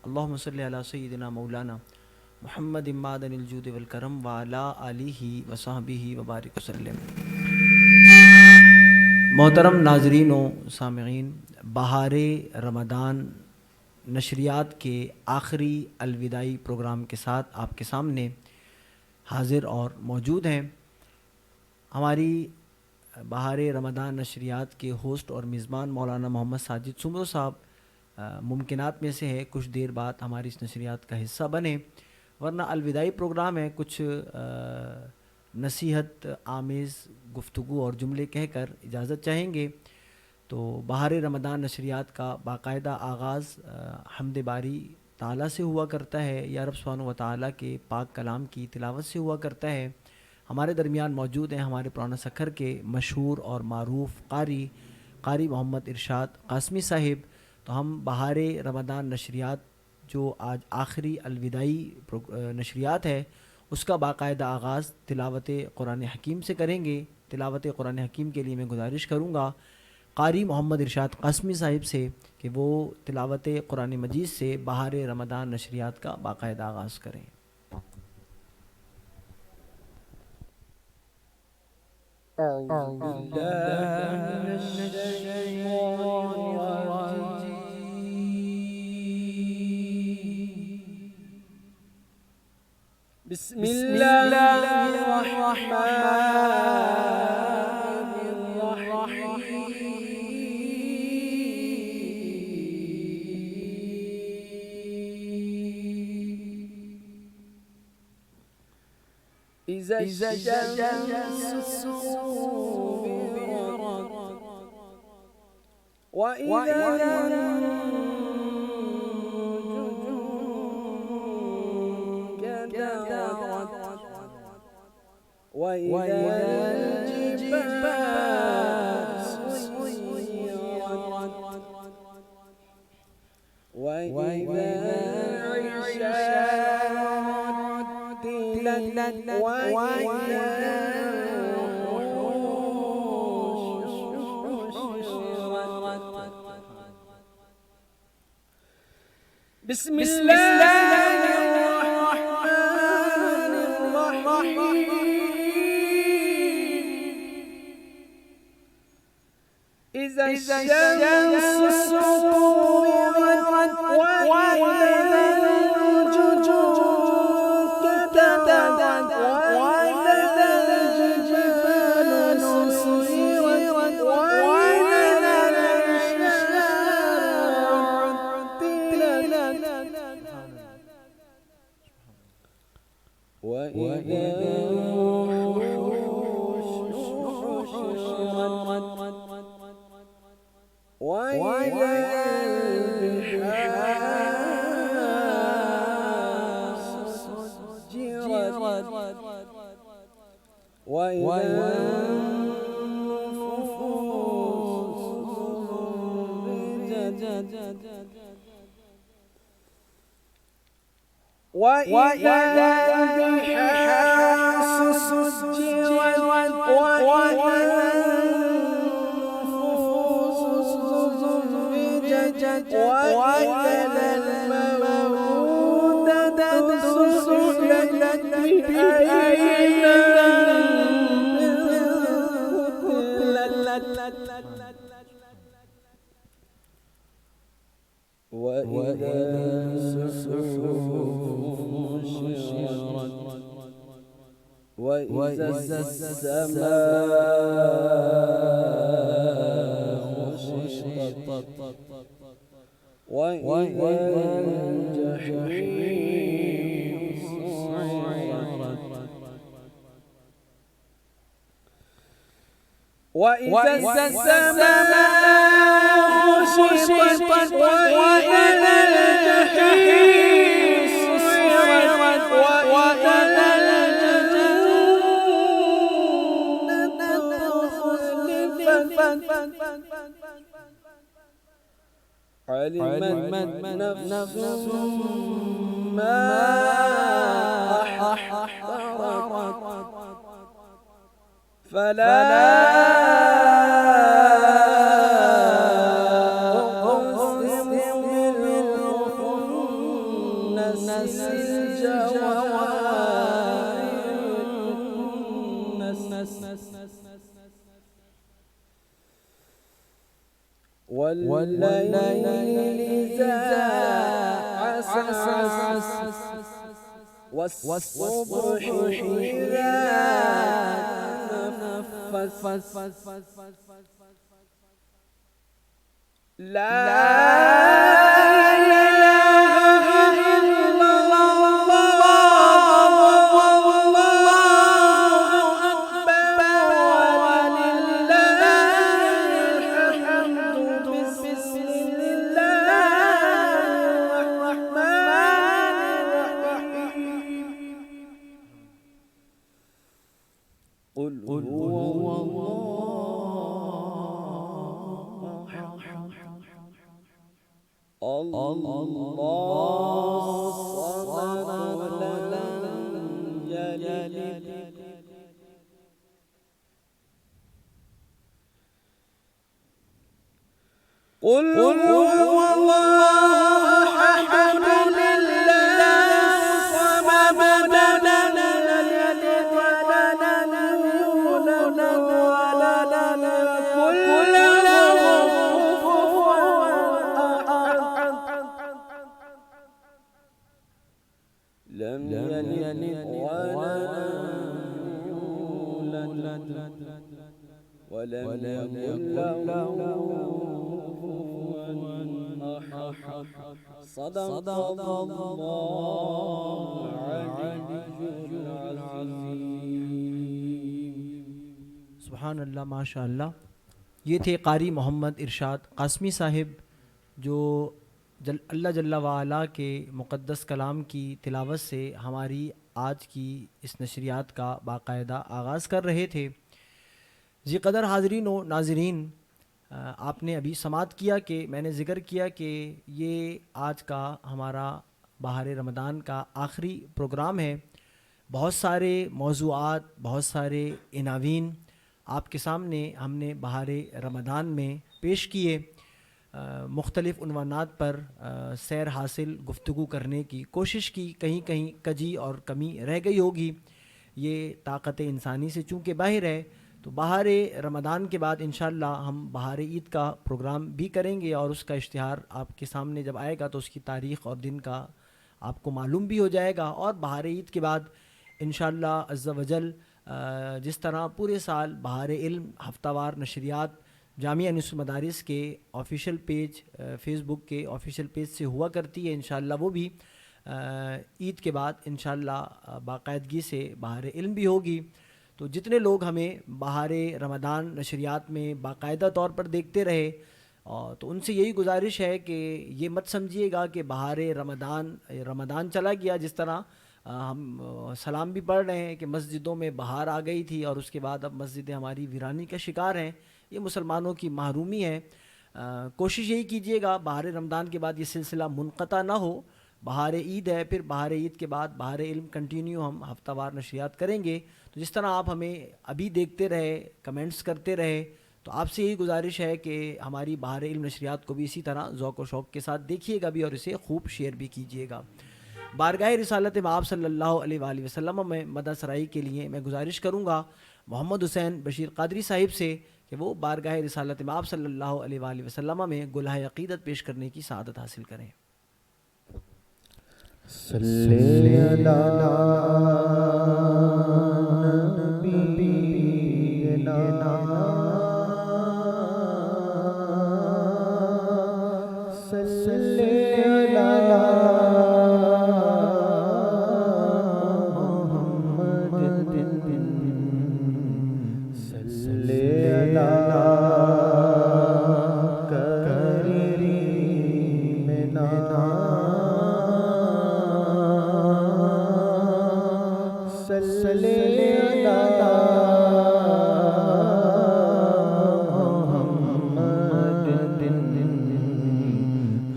اللہم صلی علی سیدنا مولانا محمد معدن الجود والکرم وعلی آلہ وصحبہ وبارک وسلم۔ محترم ناظرین و سامعین، بہار رمضان نشریات کے آخری الوداعی پروگرام کے ساتھ آپ کے سامنے حاضر اور موجود ہیں۔ ہماری بہار رمضان نشریات کے ہوسٹ اور میزبان مولانا محمد ساجد سمرو صاحب ممکنات میں سے ہے کچھ دیر بعد ہماری اس نشریات کا حصہ بنے، ورنہ الوداعی پروگرام ہے، کچھ نصیحت آمیز گفتگو اور جملے کہہ کر اجازت چاہیں گے۔ تو بہار رمضان نشریات کا باقاعدہ آغاز حمد باری تعالیٰ سے ہوا کرتا ہے، یا رب سبحانہ و تعالیٰ کے پاک کلام کی تلاوت سے ہوا کرتا ہے۔ ہمارے درمیان موجود ہیں ہمارے پرانا سکھر کے مشہور اور معروف قاری محمد ارشاد قاسمی صاحب۔ تو ہم بہار رمضان نشریات جو آج آخری الوداعی نشریات ہے، اس کا باقاعدہ آغاز تلاوت قرآن حکیم سے کریں گے۔ تلاوت قرآن حکیم کے لیے میں گزارش کروں گا قاری محمد ارشاد قاسمی صاحب سے کہ وہ تلاوت قرآن مجید سے بہار رمضان نشریات کا باقاعدہ آغاز کریں۔ بسم اللہ الرحمن الرحیم۔ اذا الشمس كورت وإذا وإذا الجبال سيرت وإذا العشار عطلت وإذا الوحوش حشرت۔ بسم الله الرحمن الرحيم۔ إذا الشمس كورت وإذا النجوم كدرت وإذا الجبال سيرت وإذا العشار عطلت وإذا الوحوش حشرت وإذا البحار سجرت وإذا النفوس زوجت وإذا البحار سجرت وإذا وإذا الموءودة سئلت بأي ذنب قتلت وإذا الصحف نشرت وإذا السماء كشطت وإذا الجحيم سعرت وإذا السماء كشطت وإذا الجحيم سعرت وإذا الجنة أزلفت علمت نفس ما أحضرت فلا أقسم بالخنس والليل إذا عسعس والصبح إذا تنفس قل هو الله الصمد لم يلد قل هو الله أحد الله الصمد لم يلد ولم يولد ولم يكن له كفوا أحد لم يلد ولم يولد ولم يكن له صدق الله العلي العظيم. سبحان اللہ، ماشاء اللہ. یہ تھے قاری محمد ارشاد قاسمی صاحب، جو اللہ جل وعلا کے مقدس کلام کی تلاوت سے ہماری آج کی اس نشریات کا باقاعدہ آغاز کر رہے تھے. ذی قدر حاضرین و ناظرین، آپ نے ابھی سماعت کیا کہ میں نے ذکر کیا کہ یہ آج کا ہمارا بہار رمضان کا آخری پروگرام ہے. بہت سارے موضوعات، بہت سارے عناوین آپ کے سامنے ہم نے بہار رمضان میں پیش کیے. مختلف عنوانات پر سیر حاصل گفتگو کرنے کی کوشش کی. کہیں کہیں کجی اور کمی رہ گئی ہوگی، یہ طاقت انسانی سے چونکہ باہر ہے. تو بہار رمضان کے بعد انشاءاللہ ہم بہار عید کا پروگرام بھی کریں گے، اور اس کا اشتہار آپ کے سامنے جب آئے گا تو اس کی تاریخ اور دن کا آپ کو معلوم بھی ہو جائے گا. اور بہار عید کے بعد انشاءاللہ عز و جل جس طرح پورے سال بہار علم ہفتہ وار نشریات جامعہ انیس المدارس کے آفیشیل پیج، فیس بک کے آفیشیل پیج سے ہوا کرتی ہے، انشاءاللہ وہ بھی عید کے بعد انشاءاللہ باقاعدگی سے بہار علم بھی ہوگی. تو جتنے لوگ ہمیں بہار رمضان نشریات میں باقاعدہ طور پر دیکھتے رہے، تو ان سے یہی گزارش ہے کہ یہ مت سمجھیے گا کہ بہار رمضان چلا گیا. جس طرح ہم سلام بھی پڑھ رہے ہیں کہ مسجدوں میں بہار آ گئی تھی اور اس کے بعد اب مسجدیں ہماری ویرانی کا شکار ہیں، یہ مسلمانوں کی محرومی ہے. کوشش یہی کیجیے گا بہار رمضان کے بعد یہ سلسلہ منقطع نہ ہو. بہار عید ہے، پھر بہار عید کے بعد بہار علم کنٹینیو ہم ہفتہ وار نشریات کریں گے. تو جس طرح آپ ہمیں ابھی دیکھتے رہے، کمنٹس کرتے رہے، تو آپ سے یہی گزارش ہے کہ ہماری بہار علم نشریات کو بھی اسی طرح ذوق و شوق کے ساتھ دیکھیے گا بھی، اور اسے خوب شیئر بھی کیجیے گا. بارگاہ رسالت مآب صلی اللہ علیہ وآلہ وسلم میں مدح سرائی کے لیے میں گزارش کروں گا محمد حسین بشیر قادری صاحب سے کہ وہ بارگاہ رسالت مآب صلی اللہ علیہ وآلہ وسلم میں گلہ عقیدت پیش کرنے کی سعادت حاصل کریں. صلی علی نبینا صلی علی محمد صلی علی کریمنا صلی علی محمد.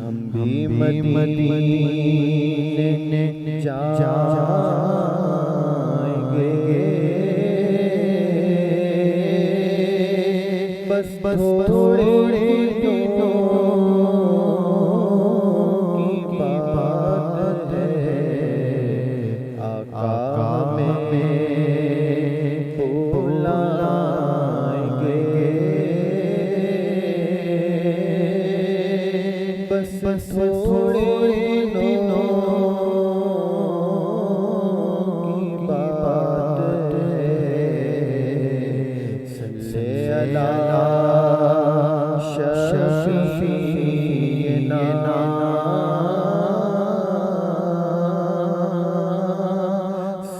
ہم بھی مدینے جائیں گے، بس تھوڑے دنوں کی بات ہے.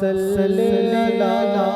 صلی اللہ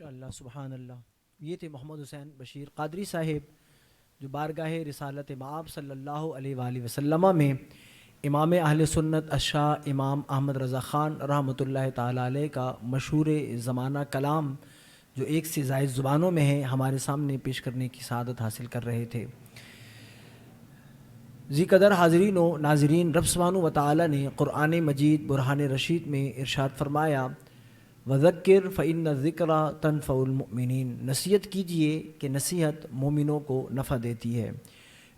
ماشاءاللہ سبحان اللہ. یہ تھے محمد حسین بشیر قادری صاحب جو بارگاہ رسالت مآب صلی اللہ علیہ وآلہ وسلم میں امام اہل سنت الشاہ امام احمد رضا خان رحمۃ اللہ تعالیٰ علیہ کا مشہور زمانہ کلام جو ایک سے زائد زبانوں میں ہے ہمارے سامنے پیش کرنے کی سعادت حاصل کر رہے تھے. ذی قدر حاضرین و ناظرین، رب سبحانہ و تعالیٰ نے قرآن مجید برہان رشید میں ارشاد فرمایا وذکر فإن الذکریٰ تنفع المؤمنین، نصیحت کیجئے کہ نصیحت مومنوں کو نفع دیتی ہے.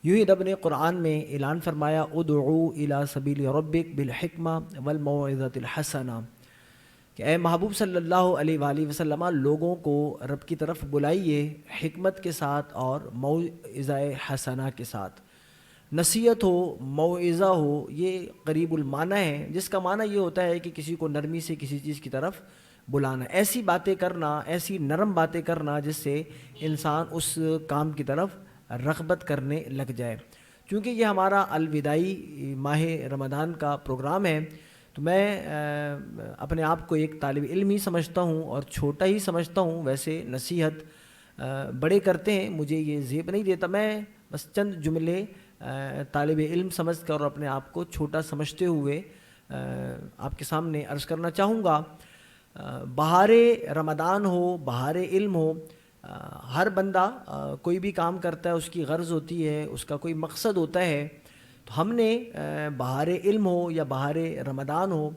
یوں ہی رب نے قرآن میں اعلان فرمایا ادعو الی سبیل ربک بالحکمہ والموعظۃ الحسنہ، کہ اے محبوب صلی اللہ علیہ وآلہ وسلم لوگوں کو رب کی طرف بلائیے حکمت کے ساتھ اور موعظہ حسنہ کے ساتھ. نصیحت ہو، موعظہ ہو، یہ قریب المعنی ہے، جس کا معنی یہ ہوتا ہے کہ کسی کو نرمی سے کسی چیز کی طرف بلانا، ایسی باتیں کرنا، ایسی نرم باتیں کرنا جس سے انسان اس کام کی طرف رغبت کرنے لگ جائے. چونکہ یہ ہمارا الوداعی ماہ رمضان کا پروگرام ہے تو میں اپنے آپ کو ایک طالب علم ہی سمجھتا ہوں اور چھوٹا ہی سمجھتا ہوں. ویسے نصیحت بڑے کرتے ہیں، مجھے یہ زیب نہیں دیتا. میں بس چند جملے طالب علم سمجھ کر اور اپنے آپ کو چھوٹا سمجھتے ہوئے آپ کے سامنے عرض کرنا چاہوں گا. بہار رمضان ہو، بہار علم ہو، ہر بندہ کوئی بھی کام کرتا ہے، اس کی غرض ہوتی ہے، اس کا کوئی مقصد ہوتا ہے. تو ہم نے بہار علم ہو یا بہار رمضان ہو،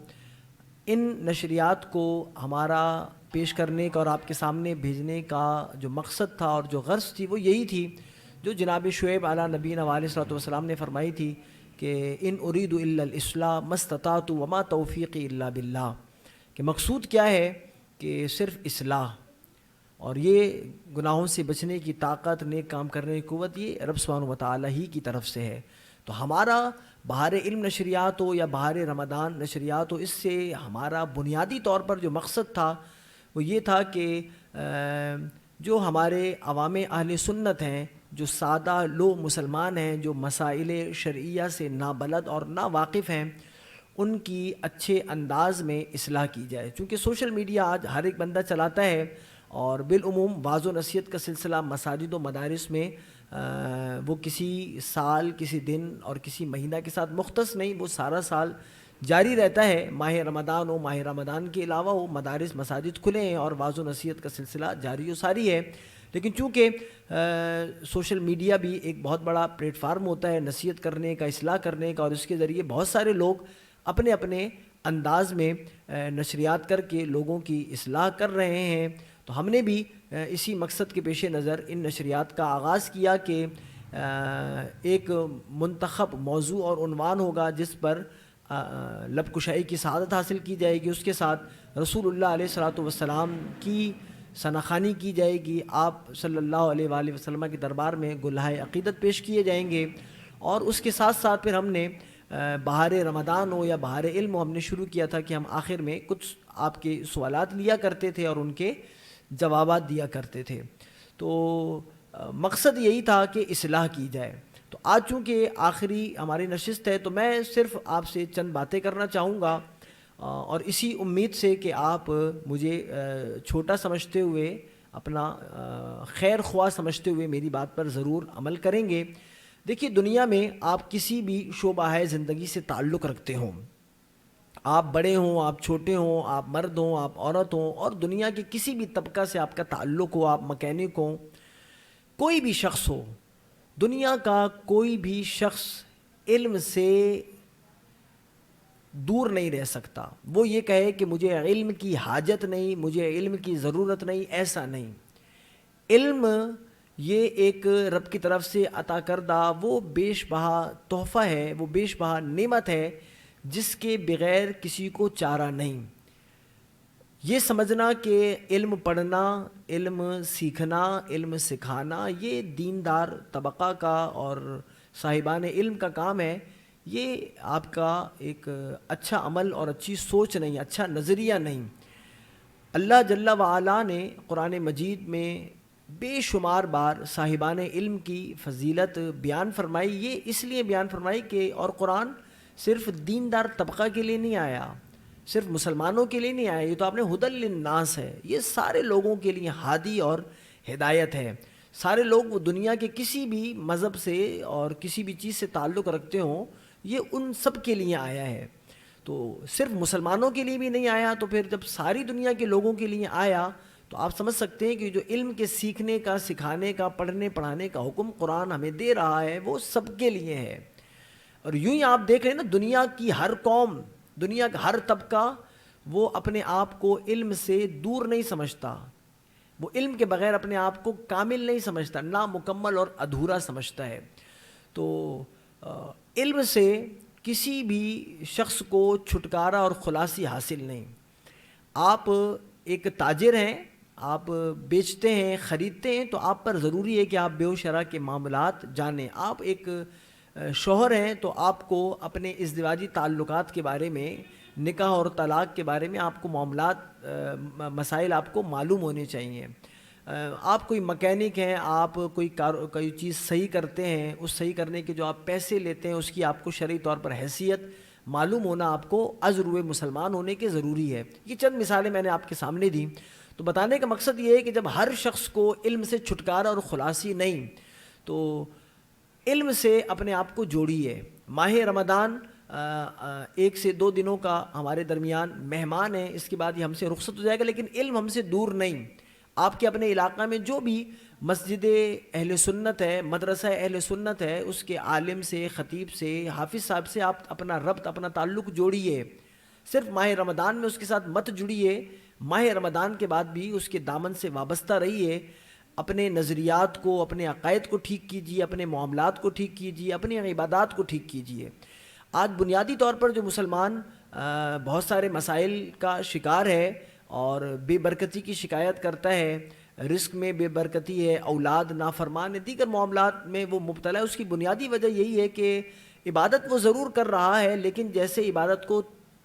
ان نشریات کو ہمارا پیش کرنے کا اور آپ کے سامنے بھیجنے کا جو مقصد تھا اور جو غرض تھی وہ یہی تھی جو جناب شعیب علیٰ نبینا علیہ الصلوۃ والسلام نے فرمائی تھی کہ ان ارید الا الاصلاح ما استطعت وما توفیقی الا باللہ، کہ مقصود کیا ہے کہ صرف اصلاح اور یہ گناہوں سے بچنے کی طاقت، نیک کام کرنے کی قوت یہ رب سبحانہ و تعالیٰ ہی کی طرف سے ہے. تو ہمارا بہار علم نشریات ہو یا بہار رمضان نشریات ہو، اس سے ہمارا بنیادی طور پر جو مقصد تھا وہ یہ تھا کہ جو ہمارے عوام اہل سنت ہیں، جو سادہ لو مسلمان ہیں، جو مسائل شرعیہ سے نابلد اور نا واقف ہیں، ان کی اچھے انداز میں اصلاح کی جائے. چونکہ سوشل میڈیا آج ہر ایک بندہ چلاتا ہے اور بالعموم واعظ و نصیحت کا سلسلہ مساجد و مدارس میں وہ کسی سال، کسی دن اور کسی مہینہ کے ساتھ مختص نہیں، وہ سارا سال جاری رہتا ہے. ماہ رمضان ہو، ماہ رمضان کے علاوہ ہو، مدارس مساجد کھلے ہیں اور واعظ و نصیحت کا سلسلہ جاری و ساری ہے. لیکن چونکہ سوشل میڈیا بھی ایک بہت بڑا پلیٹ فارم ہوتا ہے نصیحت کرنے کا، اصلاح کرنے کا، اور اس کے ذریعے بہت سارے لوگ اپنے اپنے انداز میں نشریات کر کے لوگوں کی اصلاح کر رہے ہیں. تو ہم نے بھی اسی مقصد کے پیش نظر ان نشریات کا آغاز کیا کہ ایک منتخب موضوع اور عنوان ہوگا جس پر لب کشائی کی سعادت حاصل کی جائے گی، اس کے ساتھ رسول اللہ علیہ الصلوۃ والسلام کی ثناخوانی کی جائے گی، آپ صلی اللہ علیہ وآلہ وسلم کے دربار میں گلہائے عقیدت پیش کیے جائیں گے. اور اس کے ساتھ ساتھ پھر ہم نے بہار رمضان ہو یا بہار علم ہو، ہم نے شروع کیا تھا کہ ہم آخر میں کچھ آپ کے سوالات لیا کرتے تھے اور ان کے جوابات دیا کرتے تھے. تو مقصد یہی تھا کہ اصلاح کی جائے. تو آج چونکہ آخری ہماری نشست ہے تو میں صرف آپ سے چند باتیں کرنا چاہوں گا اور اسی امید سے کہ آپ مجھے چھوٹا سمجھتے ہوئے، اپنا خیر خواہ سمجھتے ہوئے میری بات پر ضرور عمل کریں گے. دیکھیے، دنیا میں آپ کسی بھی شعبہ زندگی سے تعلق رکھتے ہوں، آپ بڑے ہوں، آپ چھوٹے ہوں، آپ مرد ہوں، آپ عورت ہوں، اور دنیا کے کسی بھی طبقہ سے آپ کا تعلق ہو، آپ مکینک ہوں، کوئی بھی شخص ہو، دنیا کا کوئی بھی شخص علم سے دور نہیں رہ سکتا. وہ یہ کہے کہ مجھے علم کی حاجت نہیں، مجھے علم کی ضرورت نہیں، ایسا نہیں. علم یہ ایک رب کی طرف سے عطا کردہ وہ بیش بہا تحفہ ہے، وہ بیش بہا نعمت ہے جس کے بغیر کسی کو چارہ نہیں. یہ سمجھنا کہ علم پڑھنا، علم سیکھنا، علم سکھانا یہ دیندار طبقہ کا اور صاحبان علم کا کام ہے، یہ آپ کا ایک اچھا عمل اور اچھی سوچ نہیں، اچھا نظریہ نہیں. اللہ جل وعلا نے قرآن مجید میں بے شمار بار صاحبان علم کی فضیلت بیان فرمائی. یہ اس لیے بیان فرمائی کہ اور قرآن صرف دیندار طبقہ کے لیے نہیں آیا، صرف مسلمانوں کے لیے نہیں آیا، یہ تو آپ نے ہدی للناس ہے، یہ سارے لوگوں کے لیے ہادی اور ہدایت ہے. سارے لوگ وہ دنیا کے کسی بھی مذہب سے اور کسی بھی چیز سے تعلق رکھتے ہوں، یہ ان سب کے لیے آیا ہے. تو صرف مسلمانوں کے لیے بھی نہیں آیا، تو پھر جب ساری دنیا کے لوگوں کے لیے آیا تو آپ سمجھ سکتے ہیں کہ جو علم کے سیکھنے کا، سکھانے کا، پڑھنے پڑھانے کا حکم قرآن ہمیں دے رہا ہے وہ سب کے لیے ہے. اور یوں ہی آپ دیکھ رہے ہیں نا، دنیا کی ہر قوم، دنیا کا ہر طبقہ وہ اپنے آپ کو علم سے دور نہیں سمجھتا، وہ علم کے بغیر اپنے آپ کو کامل نہیں سمجھتا، نامکمل اور ادھورا سمجھتا ہے. تو علم سے کسی بھی شخص کو چھٹکارا اور خلاصی حاصل نہیں. آپ ایک تاجر ہیں، آپ بیچتے ہیں، خریدتے ہیں، تو آپ پر ضروری ہے کہ آپ بیع و شرا کے معاملات جانیں. آپ ایک شوہر ہیں تو آپ کو اپنے ازدواجی تعلقات کے بارے میں، نکاح اور طلاق کے بارے میں آپ کو معاملات، مسائل آپ کو معلوم ہونے چاہیے. آپ کوئی مکینک ہیں، آپ کوئی چیز صحیح کرتے ہیں، اس صحیح کرنے کے جو آپ پیسے لیتے ہیں اس کی آپ کو شرعی طور پر حیثیت معلوم ہونا آپ کو از روئے مسلمان ہونے کے ضروری ہے. یہ چند مثالیں میں نے آپ کے سامنے دی. تو بتانے کا مقصد یہ ہے کہ جب ہر شخص کو علم سے چھٹکارا اور خلاصی نہیں، تو علم سے اپنے آپ کو جوڑیے. ماہ رمضان 1 سے 2 دنوں کا ہمارے درمیان مہمان ہے، اس کے بعد یہ ہم سے رخصت ہو جائے گا، لیکن علم ہم سے دور نہیں. آپ کے اپنے علاقہ میں جو بھی مسجد اہل سنت ہے، مدرسہ اہل سنت ہے، اس کے عالم سے، خطیب سے، حافظ صاحب سے آپ اپنا ربط، اپنا تعلق جوڑیے. صرف ماہ رمضان میں اس کے ساتھ مت جڑیے، ماہ رمضان کے بعد بھی اس کے دامن سے وابستہ رہیے. اپنے نظریات کو، اپنے عقائد کو ٹھیک کیجیے، اپنے معاملات کو ٹھیک کیجیے، اپنی عبادات کو ٹھیک کیجیے. آج بنیادی طور پر جو مسلمان بہت سارے مسائل کا شکار ہے اور بے برکتی کی شکایت کرتا ہے، رزق میں بے برکتی ہے، اولاد نافرمان ہے، دیگر معاملات میں وہ مبتلا ہے، اس کی بنیادی وجہ یہی ہے کہ عبادت وہ ضرور کر رہا ہے، لیکن جیسے عبادت کو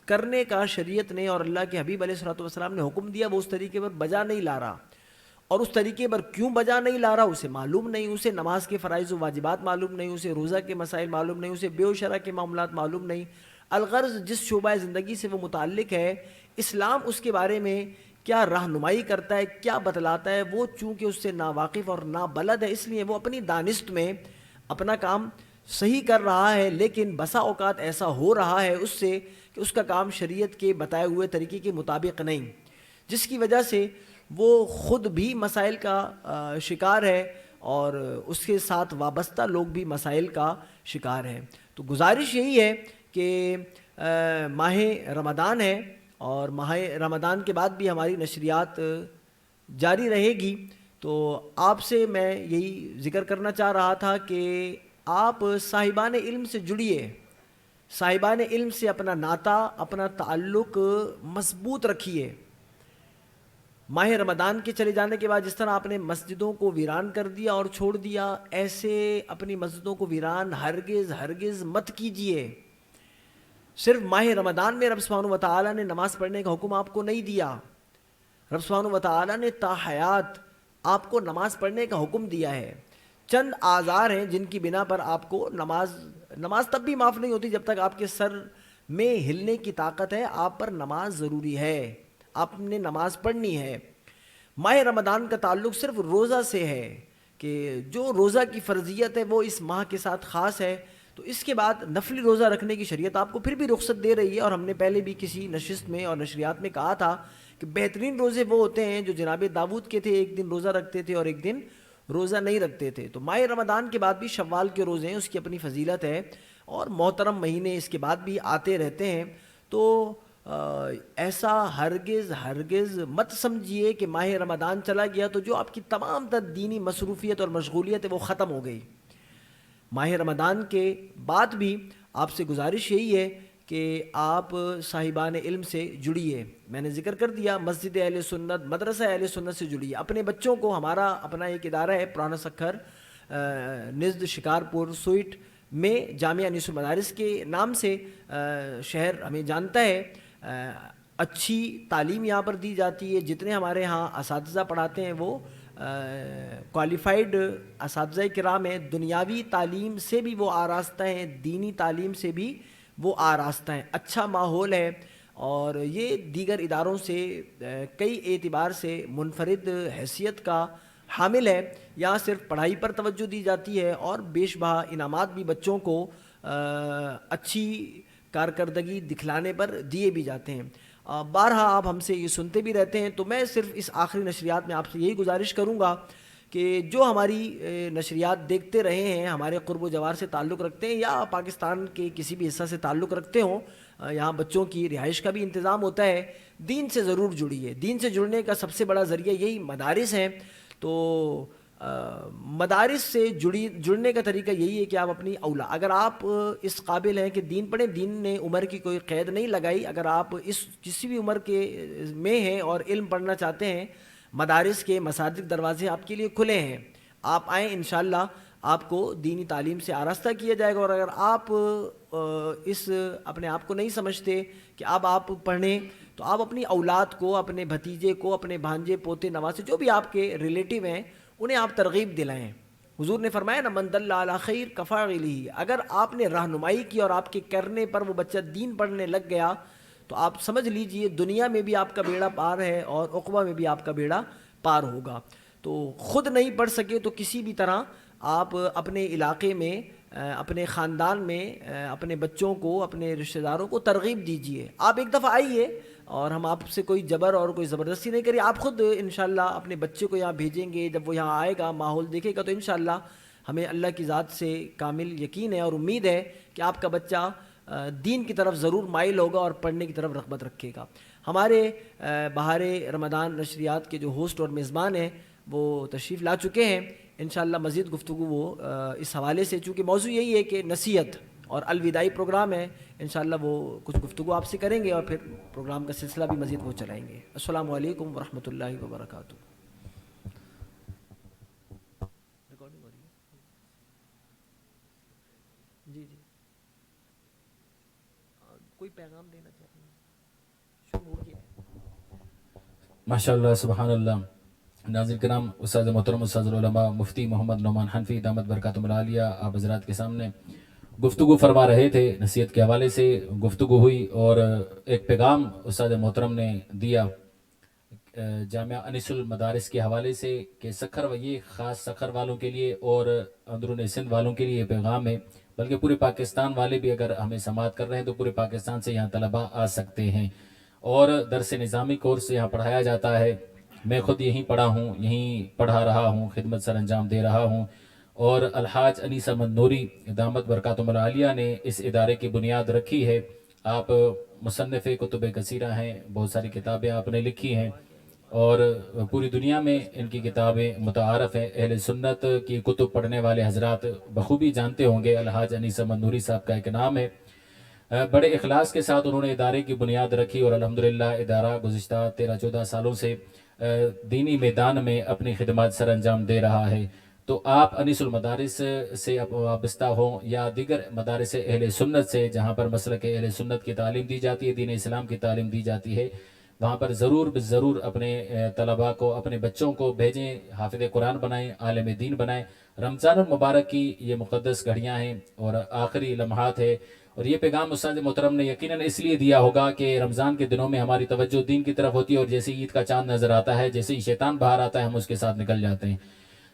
کرنے کا شریعت نے اور اللہ کے حبیب علیہ الصلوۃ والسلام نے حکم دیا وہ اس طریقے پر بجا نہیں لا رہا. اور اس طریقے پر کیوں بجا نہیں لا رہا اسے معلوم نہیں، اسے نماز کے فرائض و واجبات معلوم نہیں، اسے روزہ کے مسائل معلوم نہیں، اسے بیع و شرع کے معاملات معلوم نہیں. الغرض جس شعبہ زندگی سے وہ متعلق ہے، اسلام اس کے بارے میں کیا رہنمائی کرتا ہے، کیا بتلاتا ہے، وہ چونکہ اس سے ناواقف اور نابلد ہے، اس لیے وہ اپنی دانست میں اپنا کام صحیح کر رہا ہے، لیکن بسا اوقات ایسا ہو رہا ہے اس سے کہ اس کا کام شریعت کے بتائے ہوئے طریقے کے مطابق نہیں، جس کی وجہ سے وہ خود بھی مسائل کا شکار ہے اور اس کے ساتھ وابستہ لوگ بھی مسائل کا شکار ہیں. تو گزارش یہی ہے کہ ماہ رمضان ہے اور ماہ رمضان کے بعد بھی ہماری نشریات جاری رہے گی. تو آپ سے میں یہی ذکر کرنا چاہ رہا تھا کہ آپ صاحبان علم سے جڑیے، صاحبان علم سے اپنا ناطہ، اپنا تعلق مضبوط رکھیے. ماہ رمضان کے چلے جانے کے بعد جس طرح آپ نے مسجدوں کو ویران کر دیا اور چھوڑ دیا، ایسے اپنی مسجدوں کو ویران ہرگز مت کیجیے. صرف ماہ رمضان میں رب سبحانہ و تعالیٰ نے نماز پڑھنے کا حکم آپ کو نہیں دیا، رب سبحانہ و تعالیٰ نے تا حیات آپ کو نماز پڑھنے کا حکم دیا ہے. چند آزار ہیں جن کی بنا پر آپ کو نماز تب بھی معاف نہیں ہوتی جب تک آپ کے سر میں ہلنے کی طاقت ہے. آپ پر نماز ضروری ہے، آپ نے نماز پڑھنی ہے. ماہ رمضان کا تعلق صرف روزہ سے ہے کہ جو روزہ کی فرضیت ہے وہ اس ماہ کے ساتھ خاص ہے. تو اس کے بعد نفلی روزہ رکھنے کی شریعت آپ کو پھر بھی رخصت دے رہی ہے، اور ہم نے پہلے بھی کسی نشست میں اور نشریات میں کہا تھا کہ بہترین روزے وہ ہوتے ہیں جو جناب داؤد کے تھے، ایک دن روزہ رکھتے تھے اور ایک دن روزہ نہیں رکھتے تھے. تو ماہ رمضان کے بعد بھی شوال کے روزے ہیں، اس کی اپنی فضیلت ہے، اور محترم مہینے اس کے بعد بھی آتے رہتے ہیں. تو ایسا ہرگز مت سمجھیے کہ ماہ رمضان چلا گیا تو جو آپ کی تمام تر دینی مصروفیت اور مشغولیت ہے وہ ختم ہو گئی. ماہ رمضان کے بعد بھی آپ سے گزارش یہی ہے کہ آپ صاحبان علم سے جڑیے. میں نے ذکر کر دیا مسجد اہل سنت، مدرسہ اہل سنت سے جڑیے. اپنے بچوں کو، ہمارا اپنا ایک ادارہ ہے پرانا سکھر نزد شکارپور سوئٹ میں، جامعہ انیس المدارس کے نام سے شہر ہمیں جانتا ہے. اچھی تعلیم یہاں پر دی جاتی ہے. جتنے ہمارے ہاں اساتذہ پڑھاتے ہیں وہ کوالیفائڈ اساتذہ کرام ہیں. دنیاوی تعلیم سے بھی وہ آراستہ ہیں، دینی تعلیم سے بھی وہ آراستہ ہیں. اچھا ماحول ہے اور یہ دیگر اداروں سے کئی اعتبار سے منفرد حیثیت کا حامل ہے. یہاں صرف پڑھائی پر توجہ دی جاتی ہے اور بیش بہا انعامات بھی بچوں کو اچھی کارکردگی دکھلانے پر دیے بھی جاتے ہیں. بارہا آپ ہم سے یہ سنتے بھی رہتے ہیں, تو میں صرف اس آخری نشریات میں آپ سے یہی گزارش کروں گا کہ جو ہماری نشریات دیکھتے رہے ہیں, ہمارے قرب و جوار سے تعلق رکھتے ہیں یا پاکستان کے کسی بھی حصہ سے تعلق رکھتے ہوں, یہاں بچوں کی رہائش کا بھی انتظام ہوتا ہے, دین سے ضرور جڑیے. دین سے جڑنے کا سب سے بڑا ذریعہ یہی مدارس ہیں. تو مدارس سے جڑنے کا طریقہ یہی ہے کہ آپ اپنی اگر آپ اس قابل ہیں کہ دین پڑھیں, دین نے عمر کی کوئی قید نہیں لگائی, اگر آپ اس کسی بھی عمر کے میں ہیں اور علم پڑھنا چاہتے ہیں, مدارس کے مساجد دروازے آپ کے لیے کھلے ہیں. آپ آئیں, انشاءاللہ آپ کو دینی تعلیم سے آراستہ کیا جائے گا. اور اگر آپ اس اپنے آپ کو نہیں سمجھتے کہ اب آپ پڑھیں, تو آپ اپنی اولاد کو, اپنے بھتیجے کو, اپنے بھانجے پوتے نواسے جو بھی آپ کے ریلیٹیو ہیں, انہیں آپ ترغیب دلائیں. حضور نے فرمایا نا, من دل علی خیر کفاعلہ, اگر آپ نے رہنمائی کی اور آپ کے کرنے پر وہ بچہ دین پڑھنے لگ گیا, تو آپ سمجھ لیجئے دنیا میں بھی آپ کا بیڑا پار ہے اور عقبہ میں بھی آپ کا بیڑا پار ہوگا. تو خود نہیں پڑھ سکے تو کسی بھی طرح آپ اپنے علاقے میں, اپنے خاندان میں اپنے بچوں کو, اپنے رشتہ داروں کو ترغیب دیجئے. آپ ایک دفعہ آئیے اور ہم آپ سے کوئی جبر اور کوئی زبردستی نہیں کریے. آپ خود انشاءاللہ اپنے بچے کو یہاں بھیجیں گے, جب وہ یہاں آئے گا, ماحول دیکھے گا, تو انشاءاللہ ہمیں اللہ کی ذات سے کامل یقین ہے اور امید ہے کہ آپ کا بچہ دین کی طرف ضرور مائل ہوگا اور پڑھنے کی طرف رغبت رکھے گا. ہمارے بہار رمضان نشریات کے جو ہوسٹ اور میزبان ہیں وہ تشریف لا چکے ہیں. انشاءاللہ مزید گفتگو وہ اس حوالے سے, چونکہ موضوع یہی ہے کہ نصیحت اور الوداعی پروگرام ہے, انشاءاللہ وہ کچھ گفتگو آپ سے کریں گے اور پھر پروگرام کا سلسلہ بھی مزید وہ چلائیں گے. السلام علیکم ورحمۃ اللہ وبرکاتہ. ریکارڈنگ ہو رہی ہے؟ جی جی, کوئی پیغام دینا چاہیں گے؟ شروع ہو گیا ہے. ماشاءاللہ, سبحان اللہ. ناظرین کرام, استاد محترم استاد العلماء مفتی محمد نعمان حنفی دامت برکاتہم العالیہ آپ حضرات کے سامنے گفتگو فرما رہے تھے. نصیحت کے حوالے سے گفتگو ہوئی اور ایک پیغام استاد محترم نے دیا جامعہ انیس المدارس کے حوالے سے کہ سکھر, یہ خاص سکھر والوں کے لیے اور اندرون سندھ والوں کے لیے یہ پیغام ہے, بلکہ پورے پاکستان والے بھی اگر ہمیں سماعت کر رہے ہیں تو پورے پاکستان سے یہاں طلباء آ سکتے ہیں. اور درس نظامی کورس یہاں پڑھایا جاتا ہے. میں خود یہیں پڑھا ہوں, یہیں پڑھا رہا ہوں, خدمت سر انجام دے رہا ہوں. اور الحاج انیس احمد نوری دامت برکاتہم العالیہ نے اس ادارے کی بنیاد رکھی ہے. آپ مصنف کتب کثیرہ ہیں, بہت ساری کتابیں آپ نے لکھی ہیں اور پوری دنیا میں ان کی کتابیں متعارف ہیں. اہل سنت کی کتب پڑھنے والے حضرات بخوبی جانتے ہوں گے الحاج انیس احمد نوری صاحب کا ایک نام ہے. بڑے اخلاص کے ساتھ انہوں نے ادارے کی بنیاد رکھی اور الحمدللہ ادارہ گزشتہ 13-14 سالوں سے دینی میدان میں اپنی خدمات سر انجام دے رہا ہے. تو آپ انیس المدارس سے وابستہ ہوں یا دیگر مدارس اہل سنت سے جہاں پر مسلک اہل سنت کی تعلیم دی جاتی ہے, دین اسلام کی تعلیم دی جاتی ہے, وہاں پر ضرور اپنے طلباء کو, اپنے بچوں کو بھیجیں, حافظ قرآن بنائیں, عالم دین بنائیں. رمضان المبارک کی یہ مقدس گھڑیاں ہیں اور آخری لمحات ہے, اور یہ پیغام استاد محترم نے یقیناً اس لیے دیا ہوگا کہ رمضان کے دنوں میں ہماری توجہ دین کی طرف ہوتی ہے, اور جیسے عید کا چاند نظر آتا ہے, جیسے ہی شیطان باہر آتا ہے ہم اس کے ساتھ نکل جاتے ہیں.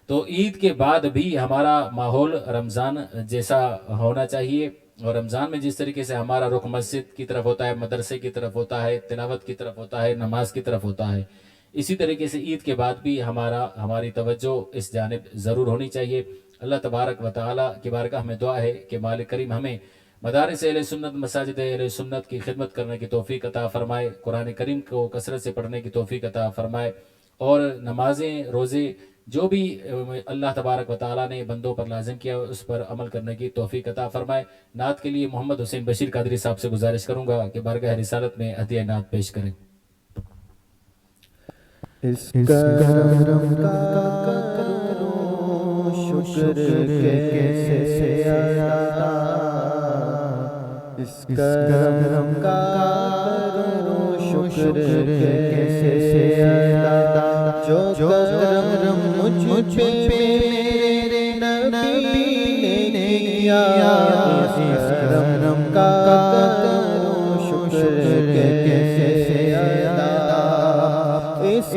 تو عید کے بعد بھی ہمارا ماحول رمضان جیسا ہونا چاہیے, اور رمضان میں جس طریقے سے ہمارا رخ مسجد کی طرف ہوتا ہے, مدرسے کی طرف ہوتا ہے, تلاوت کی طرف ہوتا ہے, نماز کی طرف ہوتا ہے, اسی طریقے سے عید کے بعد بھی ہماری توجہ اس جانب ضرور ہونی چاہیے. اللہ تبارک و تعالیٰ کی بارگاہ میں دعا ہے کہ مالک کریم ہمیں مدارس اہل سنت, مساجد اہل سنت کی خدمت کرنے کی توفیق عطا فرمائے, قرآن کریم کو کثرت سے پڑھنے کی توفیق عطا فرمائے, اور نمازیں, روزے جو بھی اللہ تبارک و تعالیٰ نے بندوں پر لازم کیا اس پر عمل کرنے کی توفیق عطا فرمائے. نعت کے لیے محمد حسین بشیر قادری صاحب سے گزارش کروں گا کہ بارگاہ رسالت میں ہدیہ نعت پیش کریں. اس کرم کا کرو شکر کیسے ادا, اس کرم کا کرو شکر کیسے ادا, جو کرم مجھ پہ میرے نبی نے کیا, اس کرم کا کرو شکر کیسے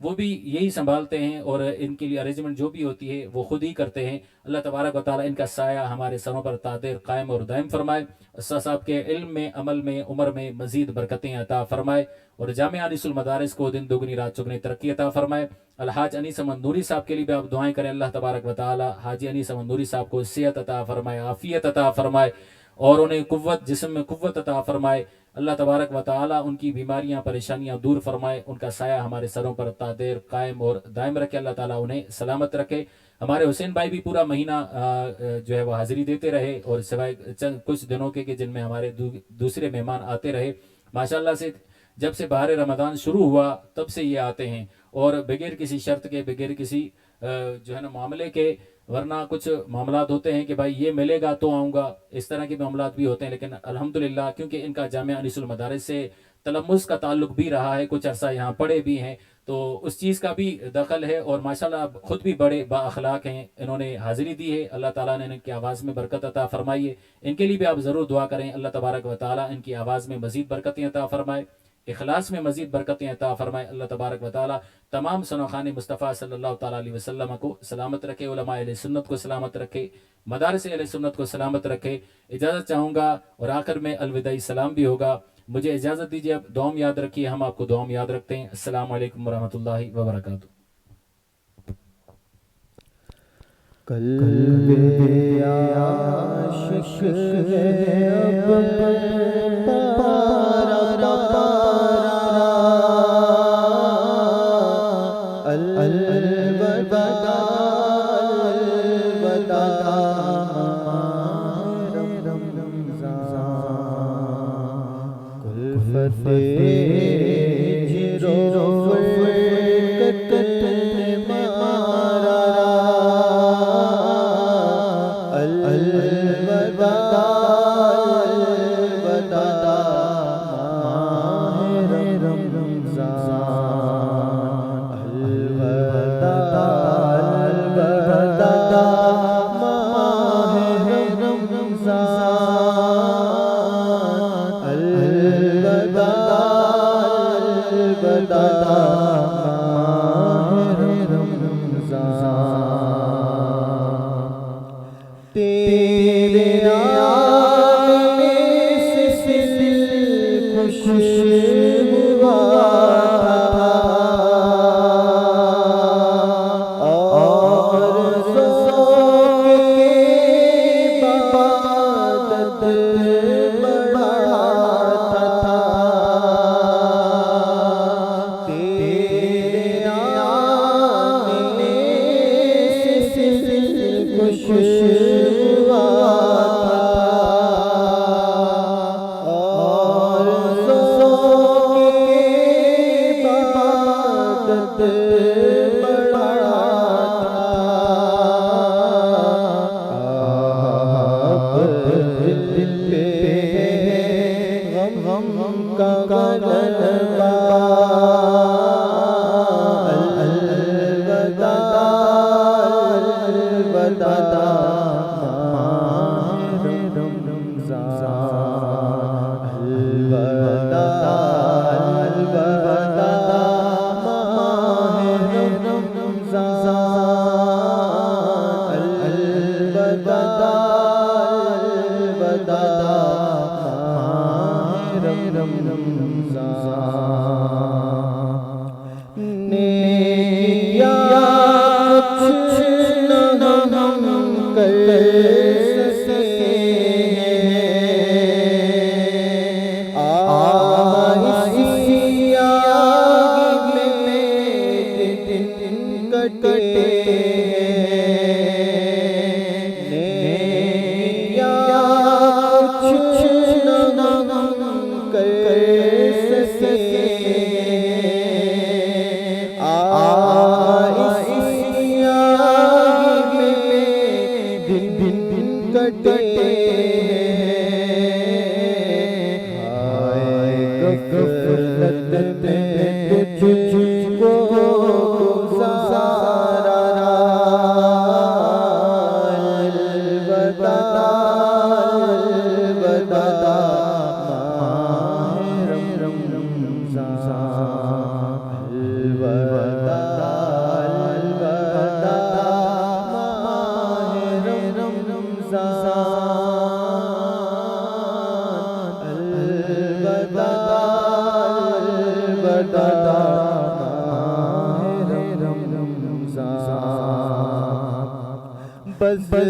وہ بھی یہی سنبھالتے ہیں اور ان کے لیے ارینجمنٹ جو بھی ہوتی ہے وہ خود ہی کرتے ہیں. اللہ تبارک و تعالیٰ ان کا سایہ ہمارے سروں پر دائر قائم اور دائم فرمائے. استاد صاحب کے علم میں، عمل میں، عمر میں مزید برکتیں عطا فرمائے اور جامعہ انیس المدارس کو دن دگنی رات چگنی ترقی عطا فرمائے. الحاج انیس احمد نوری صاحب کے لیے بھی آپ دعائیں کریں. اللہ تبارک و تعالیٰ حاجی انیس احمد نوری صاحب کو صحت عطا فرمائے، عافیت عطا فرمائے اور انہیں قوت، جسم میں قوت عطا فرمائے. اللہ تبارک و تعالیٰ ان کی بیماریاں پریشانیاں دور فرمائے، ان کا سایہ ہمارے سروں پر دائر قائم اور دائم رکھے. اللہ تعالیٰ انہیں سلامت رکھے. ہمارے حسین بھائی بھی پورا مہینہ جو ہے وہ حاضری دیتے رہے اور سوائے چند کچھ دنوں کے جن میں ہمارے دوسرے مہمان آتے رہے. ماشاءاللہ سے جب سے بہار رمضان شروع ہوا تب سے یہ آتے ہیں اور بغیر کسی شرط کے، بغیر کسی جو ہے نا معاملے کے. ورنہ کچھ معاملات ہوتے ہیں کہ بھائی یہ ملے گا تو آؤں گا، اس طرح کے معاملات بھی ہوتے ہیں. لیکن الحمدللہ کیونکہ ان کا جامعہ انیس المدارس سے تلمس کا تعلق بھی رہا ہے، کچھ عرصہ یہاں پڑھے بھی ہیں، تو اس چیز کا بھی دخل ہے. اور ماشاءاللہ خود بھی بڑے با اخلاق ہیں، انہوں نے حاضری دی ہے. اللہ تعالیٰ نے ان کی آواز میں برکت عطا فرمائی ہے. ان کے لیے بھی آپ ضرور دعا کریں. اللہ تبارک و تعالیٰ ان کی آواز میں مزید برکتیں عطا فرمائے، اخلاص میں مزید برکتیں عطا فرمائے. اللہ تبارک و تعالیٰ تمام سنوخان مصطفیٰ صلی اللہ تعالیٰ علیہ وسلم کو سلامت رکھے، علماء اہل سنت کو سلامت رکھے، مدارس اہل سنت کو سلامت رکھے. اجازت چاہوں گا اور آخر میں الوداعی سلام بھی ہوگا. مجھے اجازت دیجیے. اب دعا میں یاد رکھیے، ہم آپ کو دعا میں یاد رکھتے ہیں. السلام علیکم ورحمۃ اللہ وبرکاتہ. قلب عاشق ہے اب پارا پارا، الوداع الوداع رمضان، کلفت جرو فرقت مارا، الوداع الوداع ماہ رمضان، الوداع الوداع ماہ رمضان، الوداع الوداع ماہ رمضان. تیرے آنے سے دل خوش ہوا تھا اور ذوق عبادت بڑھاتا تھا. تیرے آنے سے دل خوش ہوا تھا اور ذوق عبادت بڑھاتا تھا. دل پہ غم کا غلبہ، الوداع الوداع ماہ رمضان، الوداع الوداع ماہ رمضان، الوداع الوداع ماہ رمضان. نیکیاں کچھ نہ ہم کر سکے ہیں، اسی آگ میں دن کٹے ہیں. نیکیاں کچھ نہ ہم کر سکے ہیں، اسی آگ میں دن کٹے ہیں. غفلت میں تجھ کو گزارا، الوداع الوداع ماہ رمضان، الوداع بس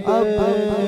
اب